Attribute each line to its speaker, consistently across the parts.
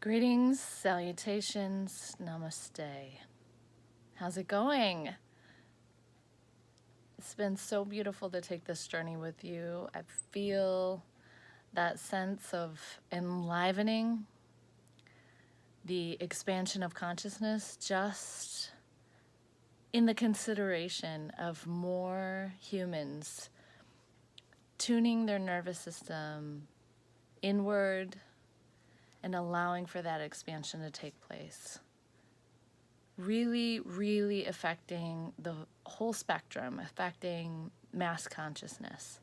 Speaker 1: Greetings, salutations, namaste. How's it going? It's been so beautiful to take this journey with you. I feel that sense of enlivening, the expansion of consciousness, just in the consideration of more humans tuning their nervous system inward and allowing for that expansion to take place. Really, really affecting the whole spectrum, affecting mass consciousness.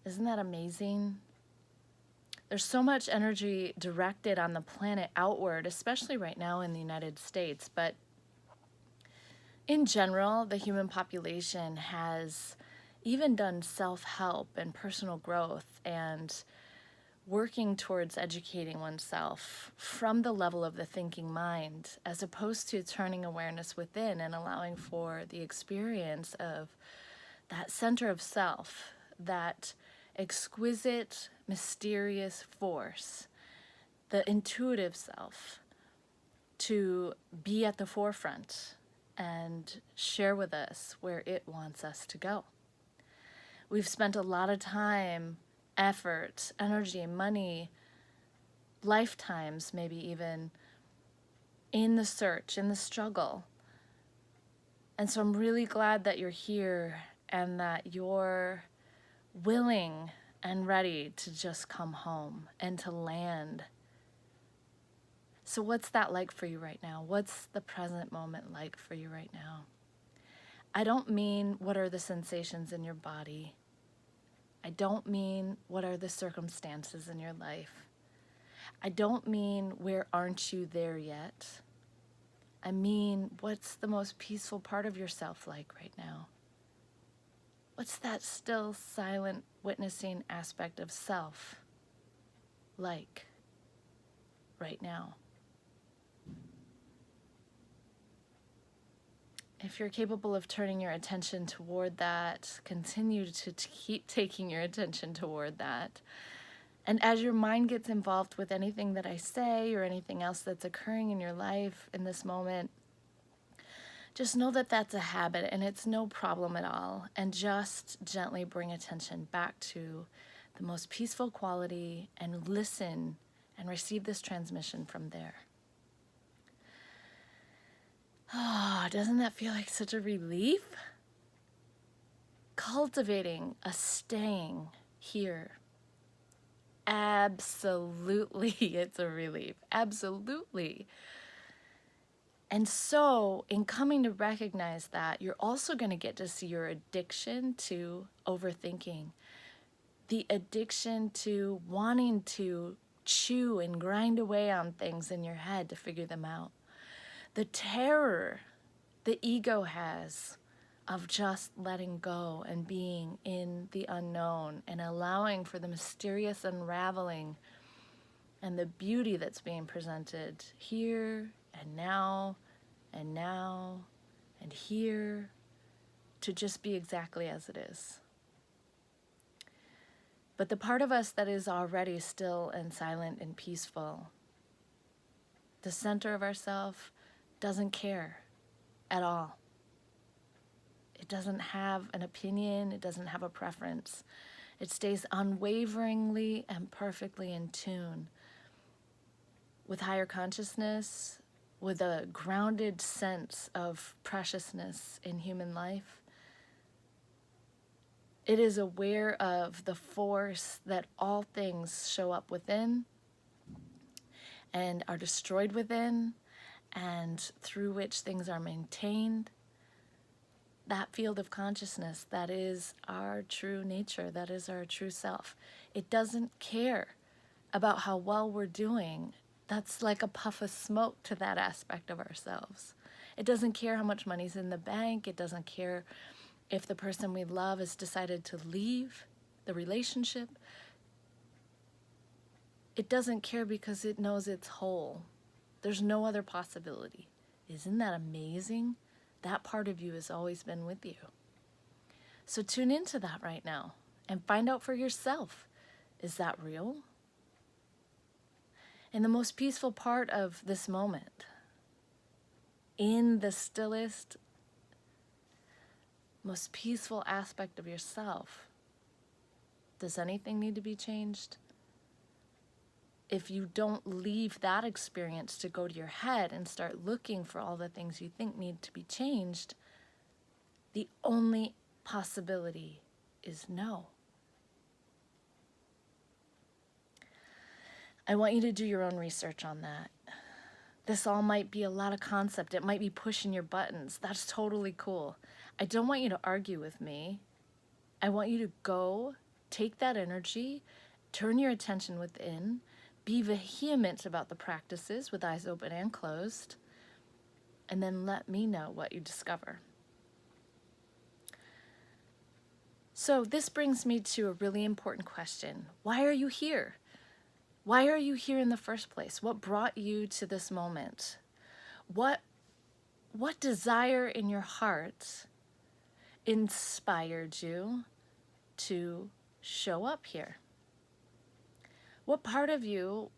Speaker 1: Isn't that amazing? There's so much energy directed on the planet outward, especially right now in the United States, but in general, the human population has even done self-help and personal growth and working towards educating oneself from the level of the thinking mind, as opposed to turning awareness within and allowing for the experience of that center of self, that exquisite, mysterious force, the intuitive self, to be at the forefront and share with us where it wants us to go. We've spent a lot of time, effort, energy, money, lifetimes maybe even, in the search, in the struggle. And so I'm really glad that you're here and that you're willing and ready to just come home and to land. So what's that like for you right now? What's the present moment like for you right now? I don't mean what are the sensations in your body. I don't mean what are the circumstances in your life. I don't mean where aren't you there yet. I mean, what's the most peaceful part of yourself like right now? What's that still, silent, witnessing aspect of self like right now? If you're capable of turning your attention toward that, continue to keep taking your attention toward that. And as your mind gets involved with anything that I say or anything else that's occurring in your life in this moment, just know that that's a habit and it's no problem at all. And just gently bring attention back to the most peaceful quality and listen and receive this transmission from there. Oh, doesn't that feel like such a relief? Cultivating a staying here. Absolutely, it's a relief. Absolutely. And so, in coming to recognize that, you're also going to get to see your addiction to overthinking, the addiction to wanting to chew and grind away on things in your head to figure them out. The terror the ego has of just letting go and being in the unknown and allowing for the mysterious unraveling and the beauty that's being presented here and now and now and here to just be exactly as it is. But the part of us that is already still and silent and peaceful, the center of ourself, doesn't care at all. It doesn't have an opinion, it doesn't have a preference. It stays unwaveringly and perfectly in tune with higher consciousness, with a grounded sense of preciousness in human life. It is aware of the force that all things show up within and are destroyed within, and through which things are maintained. That field of consciousness, that is our true nature, that is our true self. It doesn't care about how well we're doing. That's like a puff of smoke to that aspect of ourselves. It doesn't care how much money's in the bank. It doesn't care if the person we love has decided to leave the relationship. It doesn't care because it knows it's whole. There's no other possibility. Isn't that amazing? That part of you has always been with you. So tune into that right now and find out for yourself, is that real? in the most peaceful part of this moment, in the stillest, most peaceful aspect of yourself. Does anything need to be changed? If you don't leave that experience to go to your head and start looking for all the things you think need to be changed, the only possibility is no. I want you to do your own research on that. This all might be a lot of concept. It might be pushing your buttons. That's totally cool. I don't want you to argue with me. I want you to go, take that energy, turn your attention within, be vehement about the practices with eyes open and closed, and then let me know what you discover. So this brings me to a really important question. Why are you here? Why are you here in the first place? What brought you to this moment? What desire in your heart inspired you to show up here? What part of you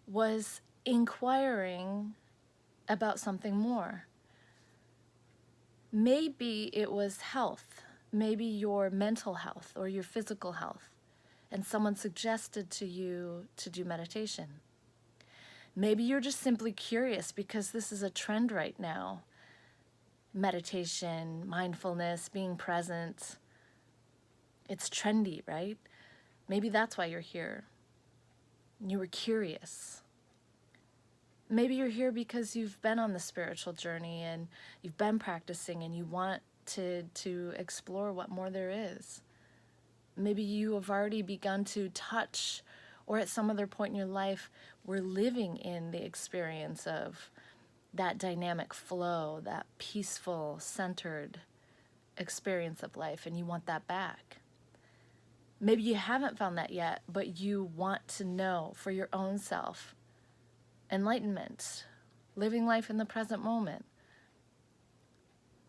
Speaker 1: was inquiring about something more? Maybe it was health, maybe your mental health or your physical health, and someone suggested to you to do meditation. Maybe you're just simply curious because this is a trend right now. Meditation, mindfulness, being present. It's trendy, right? Maybe that's why you're here. You were curious. Maybe you're here because you've been on the spiritual journey and you've been practicing and you want to explore what more there is. Maybe you have already begun to touch, or at some other point in your life, we're living in the experience of that dynamic flow, that peaceful, centered experience of life, and you want that back. Maybe you haven't found that yet, but you want to know for your own self. Enlightenment, living life in the present moment,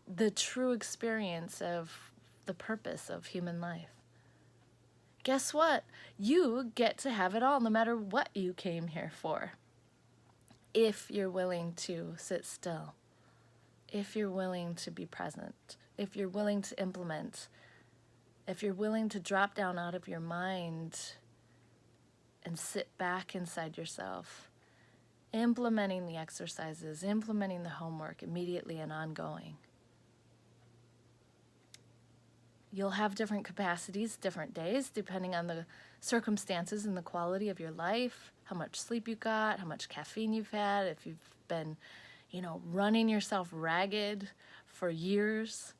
Speaker 1: the true experience of the purpose of human life. Guess what? You get to have it all no matter what you came here for. If you're willing to sit still, if you're willing to be present, if you're willing to implement, if you're willing to drop down out of your mind and sit back inside yourself, implementing the exercises, implementing the homework immediately and ongoing. You'll have different capacities, different days, depending on the circumstances and the quality of your life, how much sleep you got, how much caffeine you've had, if you've been, running yourself ragged for years.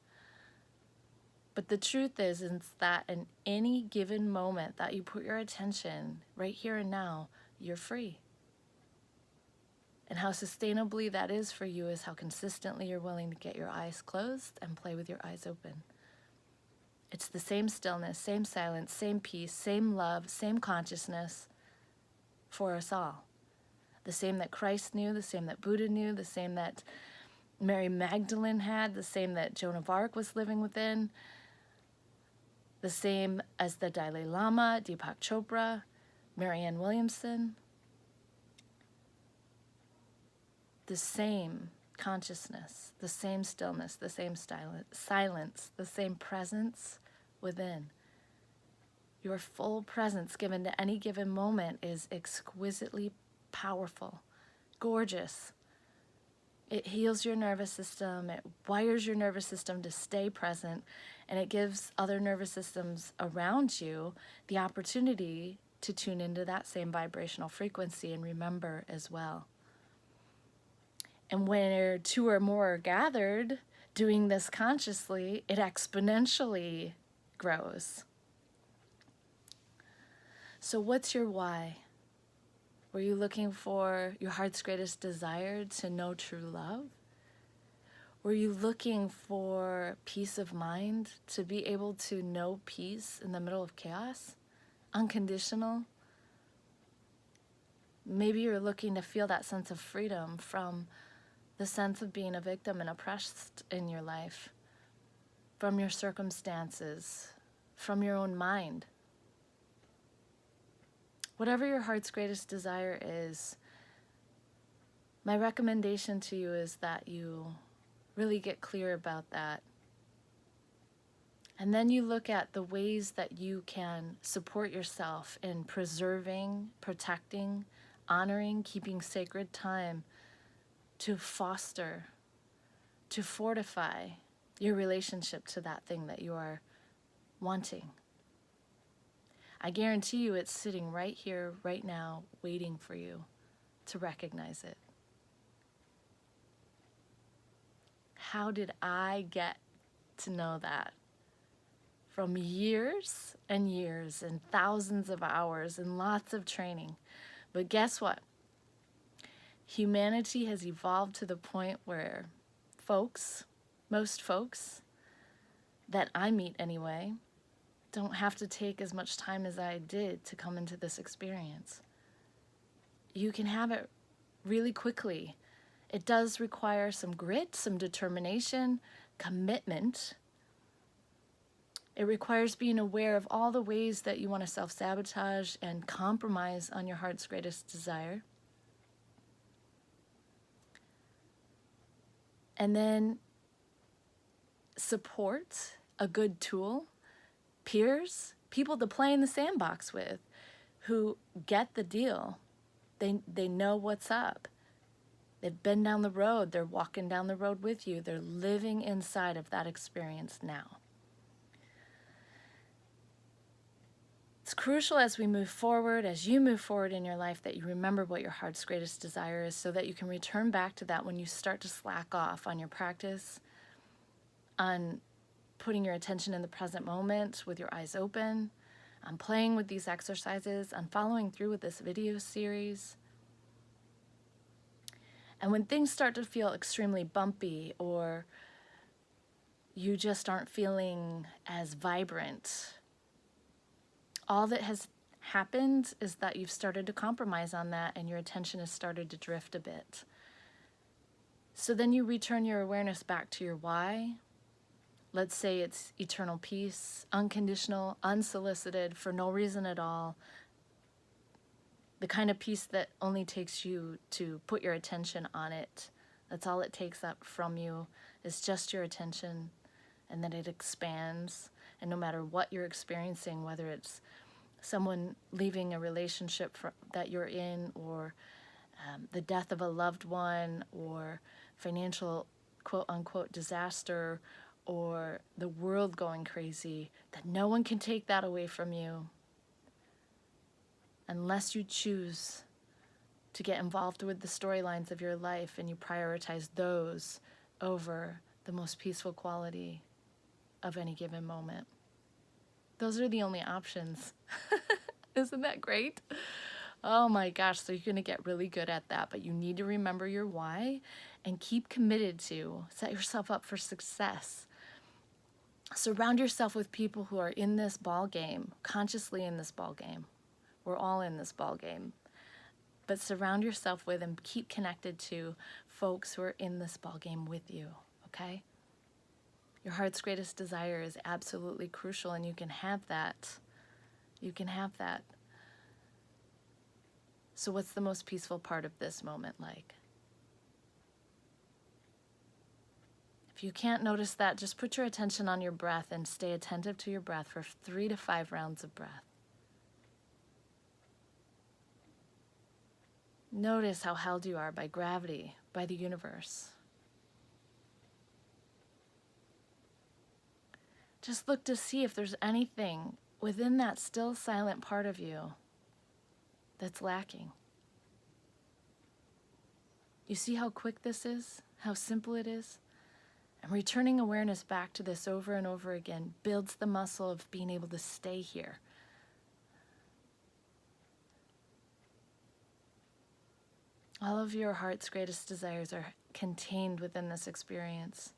Speaker 1: But the truth is that in any given moment that you put your attention right here and now, you're free. And how sustainably that is for you is how consistently you're willing to get your eyes closed and play with your eyes open. It's the same stillness, same silence, same peace, same love, same consciousness for us all. The same that Christ knew, the same that Buddha knew, the same that Mary Magdalene had, the same that Joan of Arc was living within, the same as the Dalai Lama, Deepak Chopra, Marianne Williamson. The same consciousness, the same stillness, the same silence, the same presence within. Your full presence given to any given moment is exquisitely powerful, gorgeous. It heals your nervous system, it wires your nervous system to stay present, and it gives other nervous systems around you the opportunity to tune into that same vibrational frequency and remember as well. And when two or more are gathered doing this consciously, it exponentially grows. So what's your why? Were you looking for your heart's greatest desire to know true love? Were you looking for peace of mind, to be able to know peace in the middle of chaos? Unconditional? Maybe you're looking to feel that sense of freedom from the sense of being a victim and oppressed in your life, from your circumstances, from your own mind. Whatever your heart's greatest desire is, my recommendation to you is that you really get clear about that. And then you look at the ways that you can support yourself in preserving, protecting, honoring, keeping sacred time to foster, to fortify your relationship to that thing that you are wanting. I guarantee you it's sitting right here, right now, waiting for you to recognize it. How did I get to know that? From years and years and thousands of hours and lots of training. But guess what? Humanity has evolved to the point where most folks that I meet anyway, don't have to take as much time as I did to come into this experience. You can have it really quickly. It does require some grit, some determination, commitment. It requires being aware of all the ways that you want to self-sabotage and compromise on your heart's greatest desire. And then support, a good tool, peers, people to play in the sandbox with who get the deal. They know what's up. They've been down the road. They're walking down the road with you. They're living inside of that experience now. It's crucial as we move forward, as you move forward in your life, that you remember what your heart's greatest desire is so that you can return back to that when you start to slack off on your practice, on putting your attention in the present moment with your eyes open, on playing with these exercises, on following through with this video series. And when things start to feel extremely bumpy or you just aren't feeling as vibrant, all that has happened is that you've started to compromise on that and your attention has started to drift a bit. So then you return your awareness back to your why. Let's say it's eternal peace, unconditional, unsolicited, for no reason at all. The kind of peace that only takes you to put your attention on it. That's all it takes up from you is just your attention, and then it expands. And no matter what you're experiencing, whether it's someone leaving a relationship that you're in, or the death of a loved one, or financial quote-unquote disaster, or the world going crazy, that no one can take that away from you unless you choose to get involved with the storylines of your life and you prioritize those over the most peaceful quality of any given moment. Those are the only options. Isn't that great? Oh my gosh, so you're going to get really good at that, but you need to remember your why and keep committed to set yourself up for success. Surround yourself with people who are in this ball game, consciously in this ball game. We're all in this ball game. But surround yourself with and keep connected to folks who are in this ball game with you, okay? Your heart's greatest desire is absolutely crucial, and you can have that. You can have that. So what's the most peaceful part of this moment like? If you can't notice that, just put your attention on your breath and stay attentive to your breath for 3 to 5 rounds of breath. Notice how held you are by gravity, by the universe. Just look to see if there's anything within that still silent part of you that's lacking. You see how quick this is? How simple it is? And returning awareness back to this over and over again builds the muscle of being able to stay here. All of your heart's greatest desires are contained within this experience.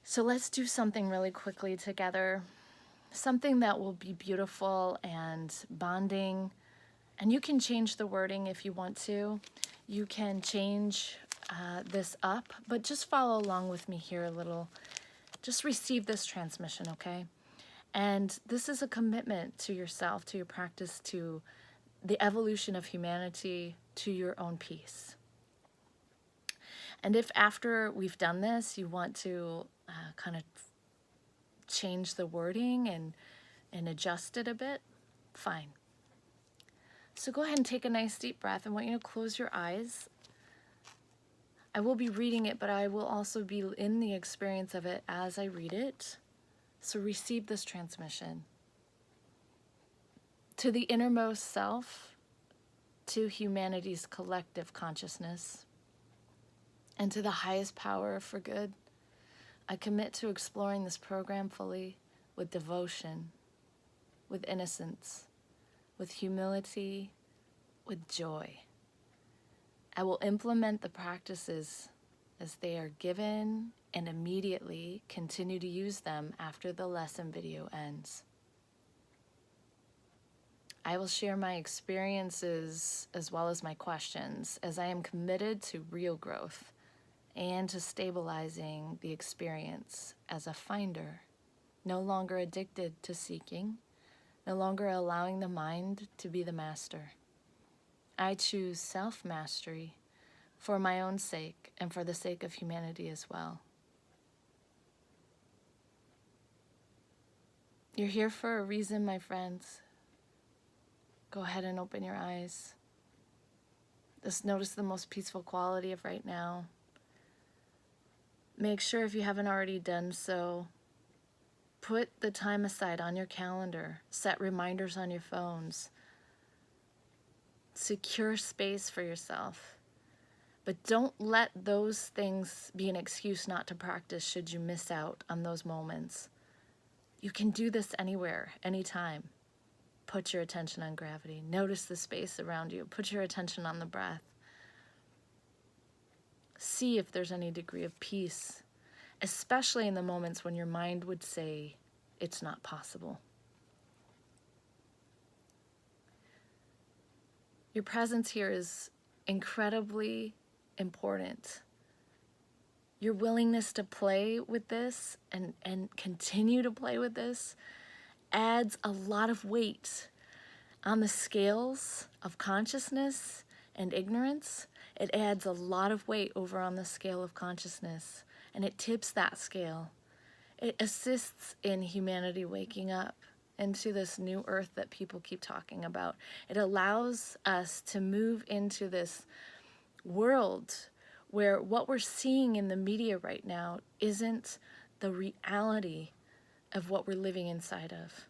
Speaker 1: So let's do something really quickly together. Something that will be beautiful and bonding. And you can change the wording if you want to. You can change this up, but just follow along with me here a little. Just receive this transmission, okay? And this is a commitment to yourself, to your practice, to the evolution of humanity, to your own peace. And if after we've done this, you want to kind of change the wording and adjust it a bit, fine. So go ahead and take a nice deep breath. I want you to close your eyes. I will be reading it, but I will also be in the experience of it as I read it. So receive this transmission. To the innermost self, to humanity's collective consciousness, and to the highest power for good, I commit to exploring this program fully with devotion, with innocence, with humility, with joy. I will implement the practices as they are given and immediately continue to use them after the lesson video ends. I will share my experiences as well as my questions, as I am committed to real growth and to stabilizing the experience as a finder, no longer addicted to seeking, no longer allowing the mind to be the master. I choose self-mastery for my own sake and for the sake of humanity as well. You're here for a reason, my friends. Go ahead and open your eyes. Just notice the most peaceful quality of right now. Make sure, if you haven't already done so, put the time aside on your calendar. Set reminders on your phones. Secure space for yourself. But don't let those things be an excuse not to practice should you miss out on those moments. You can do this anywhere, anytime. Put your attention on gravity. Notice the space around you. Put your attention on the breath. See if there's any degree of peace, especially in the moments when your mind would say it's not possible. Your presence here is incredibly important. Your willingness to play with this and continue to play with this adds a lot of weight on the scales of consciousness and ignorance. It adds a lot of weight over on the scale of consciousness, and it tips that scale. It assists in humanity waking up into this new earth that people keep talking about. It allows us to move into this world where what we're seeing in the media right now isn't the reality of what we're living inside of.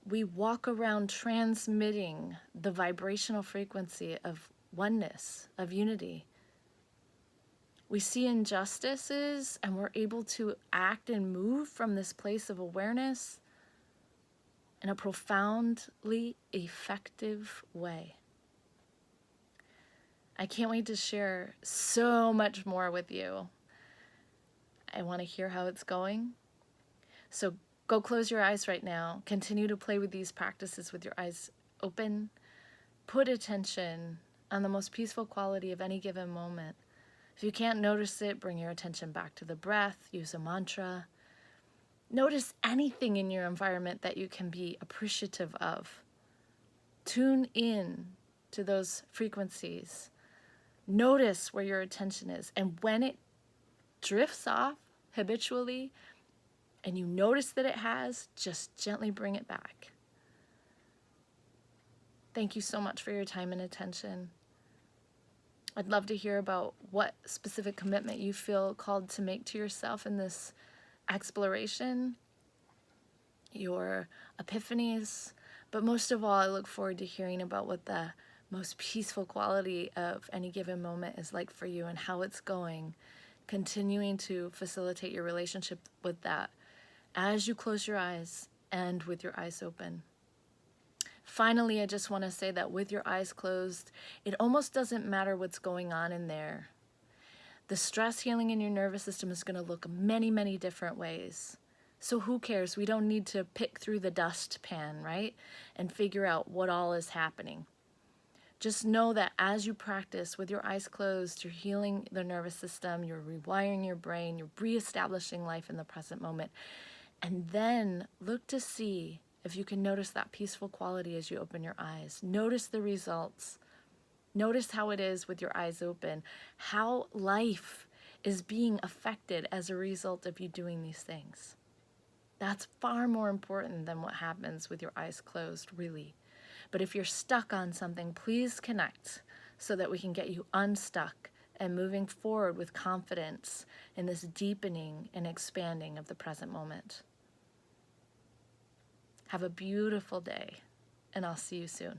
Speaker 1: We walk around transmitting the vibrational frequency of oneness, of unity. We see injustices and we're able to act and move from this place of awareness in a profoundly effective way. I can't wait to share so much more with you. I want to hear how it's going. So go close your eyes right now. Continue to play with these practices with your eyes open. Put attention on the most peaceful quality of any given moment. If you can't notice it, bring your attention back to the breath. Use a mantra. Notice anything in your environment that you can be appreciative of. Tune in to those frequencies. Notice where your attention is. And when it drifts off habitually, and you notice that it has, just gently bring it back. Thank you so much for your time and attention. I'd love to hear about what specific commitment you feel called to make to yourself in this exploration, your epiphanies, but most of all, I look forward to hearing about what the most peaceful quality of any given moment is like for you and how it's going, continuing to facilitate your relationship with that as you close your eyes and with your eyes open. Finally, I just want to say that with your eyes closed, it almost doesn't matter what's going on in there. The stress healing in your nervous system is going to look many, many different ways. So who cares? We don't need to pick through the dustpan, right? And figure out what all is happening. Just know that as you practice with your eyes closed, you're healing the nervous system, you're rewiring your brain, you're reestablishing life in the present moment. And then look to see if you can notice that peaceful quality as you open your eyes. Notice the results. Notice how it is with your eyes open, how life is being affected as a result of you doing these things. That's far more important than what happens with your eyes closed, really. But if you're stuck on something, please connect so that we can get you unstuck and moving forward with confidence in this deepening and expanding of the present moment. Have a beautiful day, and I'll see you soon.